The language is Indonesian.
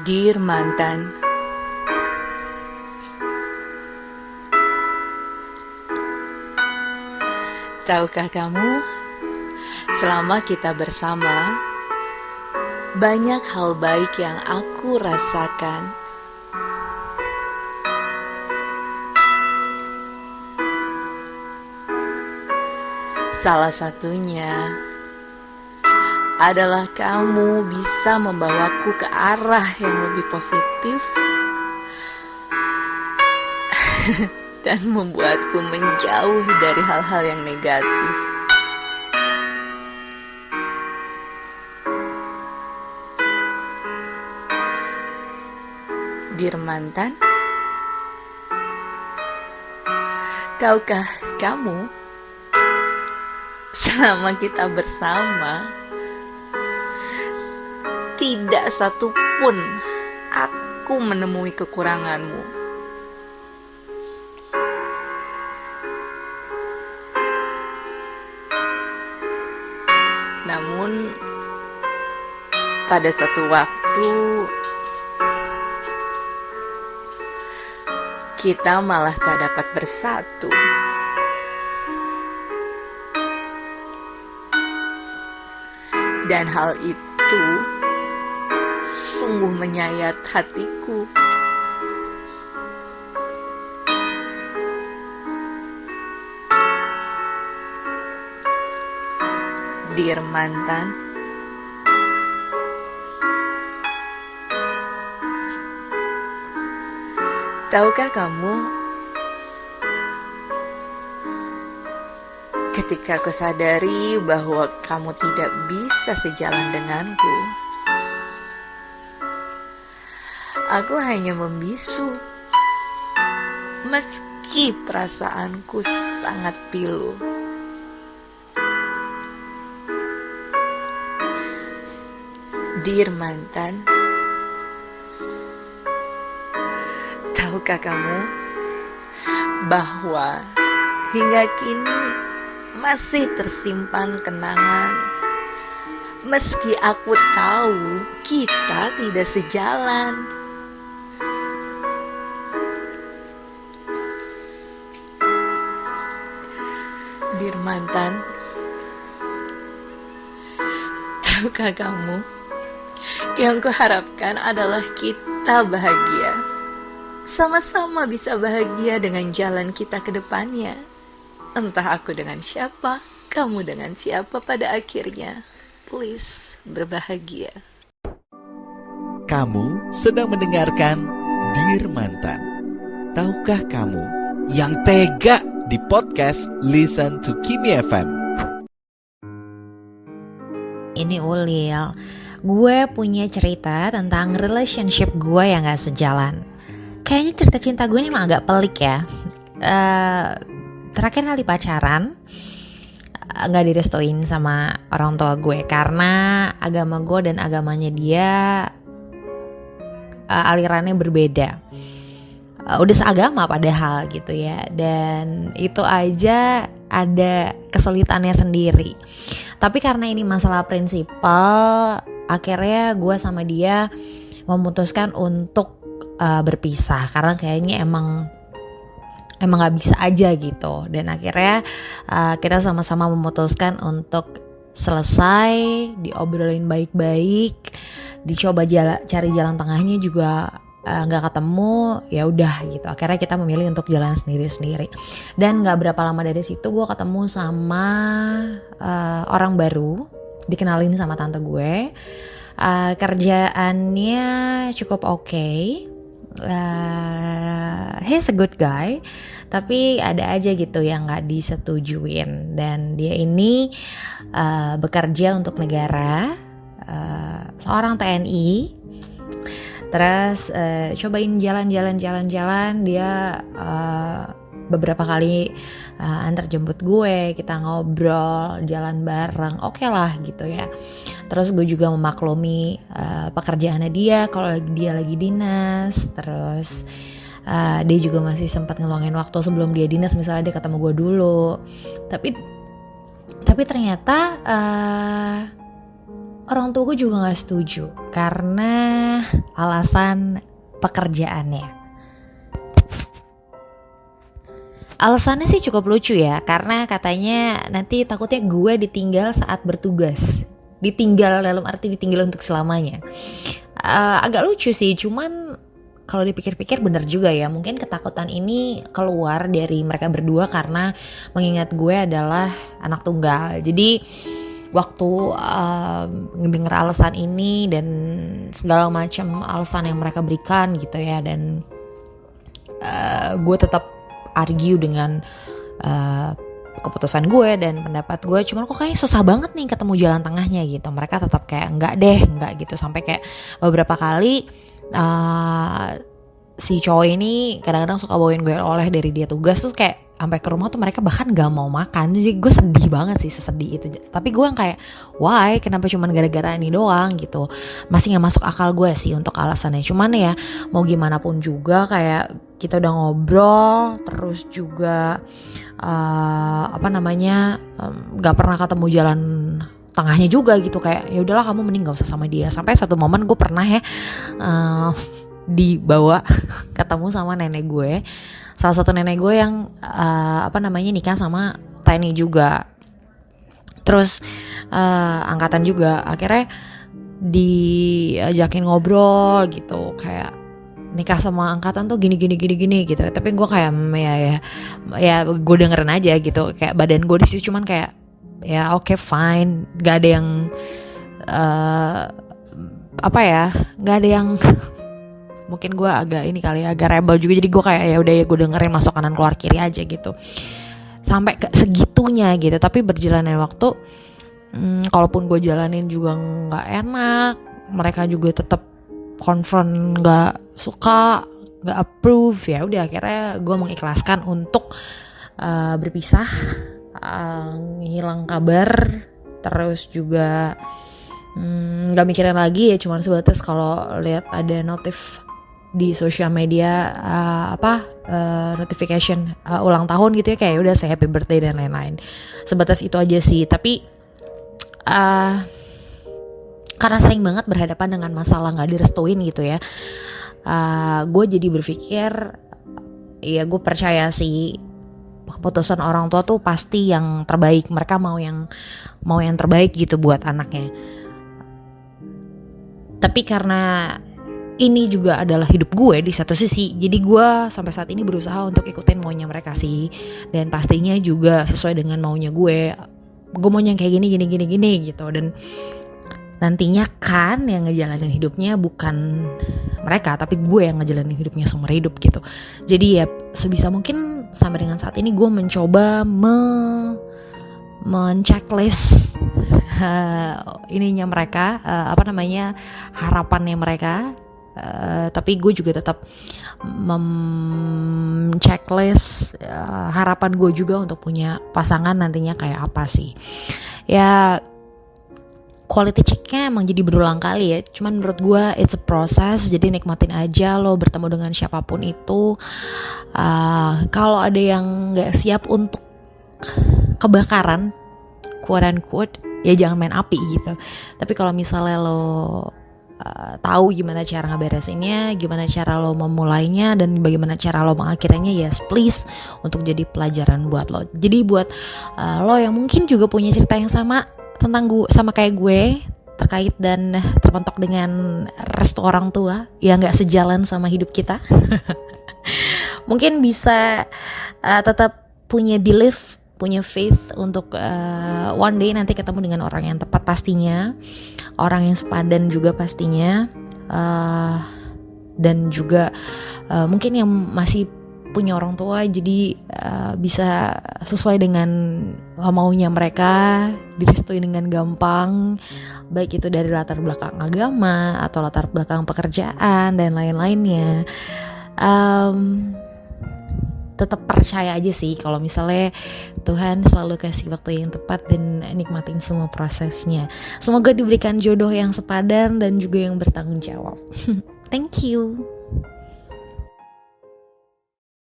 Dear mantan, tahukah kamu, selama kita bersama, banyak hal baik yang aku rasakan. Salah satunya adalah kamu bisa membawaku ke arah yang lebih positif dan membuatku menjauh dari hal-hal yang negatif. Dear mantan, tahukah kamu, selama kita bersama, tidak satu pun aku menemui kekuranganmu. Namun, pada satu waktu, kita malah tak dapat bersatu. Dan hal itu sungguh menyayat hatiku. Dear mantan, tahukah kamu, ketika aku sadari bahwa kamu tidak bisa sejalan denganku, aku hanya membisu, meski perasaanku sangat pilu. Dear mantan, tahukah kamu bahwa hingga kini masih tersimpan kenangan, meski aku tahu kita tidak sejalan. Dear mantan, tahukah kamu, yang kuharapkan adalah kita bahagia, sama-sama bisa bahagia dengan jalan kita ke depannya. Entah aku dengan siapa, kamu dengan siapa, pada akhirnya please berbahagia. Kamu sedang mendengarkan Dear Mantan. Tahukah kamu yang tega di podcast Listen to Kimi FM? Ini Ulil. Gue punya cerita tentang relationship gue yang gak sejalan. Kayaknya cerita cinta gue ini emang agak pelik ya. Terakhir kali pacaran gak direstuin sama orang tua gue karena agama gue dan agamanya dia alirannya berbeda. Udah seagama padahal gitu ya. Dan itu aja ada kesulitannya sendiri. Tapi karena ini masalah prinsipal, akhirnya gue sama dia memutuskan untuk berpisah karena kayaknya emang gak bisa aja gitu. Dan akhirnya kita sama-sama memutuskan untuk selesai, diobrolin baik-baik, dicoba cari jalan tengahnya juga gak ketemu. Ya udah gitu, akhirnya kita memilih untuk jalan sendiri-sendiri. Dan gak berapa lama dari situ gue ketemu sama orang baru, dikenalin sama tante gue. Kerjaannya cukup oke. He's a good guy, tapi ada aja gitu yang gak disetujuin. Dan dia ini bekerja untuk negara, seorang TNI. Terus cobain jalan-jalan dia beberapa kali antar jemput gue, kita ngobrol, jalan bareng, oke lah gitu ya. Terus gue juga memaklumi pekerjaannya dia kalau dia lagi dinas. Terus dia juga masih sempat ngeluangin waktu sebelum dia dinas, misalnya dia ketemu gue dulu. Tapi ternyata orang tua gue juga gak setuju karena alasan pekerjaannya. Alasannya sih cukup lucu ya, karena katanya nanti takutnya gue ditinggal saat bertugas. Ditinggal dalam arti ditinggal untuk selamanya. Agak lucu sih, cuman kalau dipikir-pikir benar juga ya. Mungkin ketakutan ini keluar dari mereka berdua karena mengingat gue adalah anak tunggal. Jadi waktu ngedenger alasan ini dan segala macam alasan yang mereka berikan gitu ya, dan gue tetap argue dengan keputusan gue dan pendapat gue, cuman kok kayaknya susah banget nih ketemu jalan tengahnya gitu. Mereka tetap kayak enggak gitu, sampai kayak beberapa kali si cowok ini kadang-kadang suka bawain gue oleh dari dia tugas, tuh kayak sampai ke rumah tuh mereka bahkan gak mau makan. Jadi gue sedih banget sih, sesedih itu. Tapi gue kayak why, kenapa cuman gara-gara ini doang gitu. Masih gak masuk akal gue sih untuk alasannya. Cuman ya mau gimana pun juga, kayak kita udah ngobrol, terus juga gak pernah ketemu jalan tengahnya juga gitu. Kayak ya udahlah, kamu mending gak usah sama dia. Sampai satu momen gue pernah ya dibawa ketemu sama nenek gue, salah satu nenek gue yang nikah sama Tiny juga, terus angkatan juga. Akhirnya diajakin ngobrol gitu, kayak nikah sama angkatan tuh gini gitu. Tapi gue kayak ya gue dengerin aja gitu. Kayak badan gue di situ cuman kayak ya oke, fine, gak ada yang gak ada yang mungkin gue agak ini kali ya, agak rebel juga. Jadi gue kayak ya udah ya, gue dengerin, masuk kanan keluar kiri aja gitu, sampai ke segitunya gitu. Tapi berjalannya waktu, kalaupun gue jalanin juga nggak enak, mereka juga tetap konfront, nggak suka, nggak approve. Ya udah, akhirnya gue mengikhlaskan untuk berpisah, hilang kabar, terus juga nggak mikirin lagi ya. Cuman sebatas kalau lihat ada notif di sosial media notification ulang tahun gitu ya, kayak udah say happy birthday dan lain-lain. Sebatas itu aja sih. Tapi karena sering banget berhadapan dengan masalah nggak direstuin gitu ya, gue jadi berpikir ya gue percaya sih keputusan orang tua tuh pasti yang terbaik. Mereka mau yang terbaik gitu buat anaknya. Tapi karena ini juga adalah hidup gue di satu sisi, jadi gue sampai saat ini berusaha untuk ikutin maunya mereka sih. Dan pastinya juga sesuai dengan maunya gue. Gue maunya kayak gini gitu. Dan nantinya kan yang ngejalanin hidupnya bukan mereka, tapi gue yang ngejalanin hidupnya seumur hidup gitu. Jadi ya sebisa mungkin sampai dengan saat ini gue mencoba men-checklist ininya mereka, harapannya mereka. Tapi gue juga tetap checklist harapan gue juga untuk punya pasangan nantinya kayak apa sih. Ya quality checknya emang jadi berulang kali ya. Cuman menurut gue it's a process. Jadi nikmatin aja lo bertemu dengan siapapun itu. Kalau ada yang gak siap untuk kebakaran, quote unquote, ya jangan main api gitu. Tapi kalau misalnya lo tahu gimana cara ngeberesinnya, gimana cara lo memulainya, dan bagaimana cara lo mengakhirinya, yes please, untuk jadi pelajaran buat lo. Jadi buat lo yang mungkin juga punya cerita yang sama tentang gue, sama kayak gue, terkait dan terpentok dengan restu orang tua yang gak sejalan sama hidup kita, mungkin bisa tetap punya belief, punya faith untuk one day nanti ketemu dengan orang yang tepat pastinya, orang yang sepadan juga pastinya, dan juga mungkin yang masih punya orang tua, jadi bisa sesuai dengan maunya mereka, direstui dengan gampang, baik itu dari latar belakang agama atau latar belakang pekerjaan dan lain-lainnya. Tetap percaya aja sih kalau misalnya Tuhan selalu kasih waktu yang tepat, dan nikmatin semua prosesnya. Semoga diberikan jodoh yang sepadan dan juga yang bertanggung jawab. Thank you.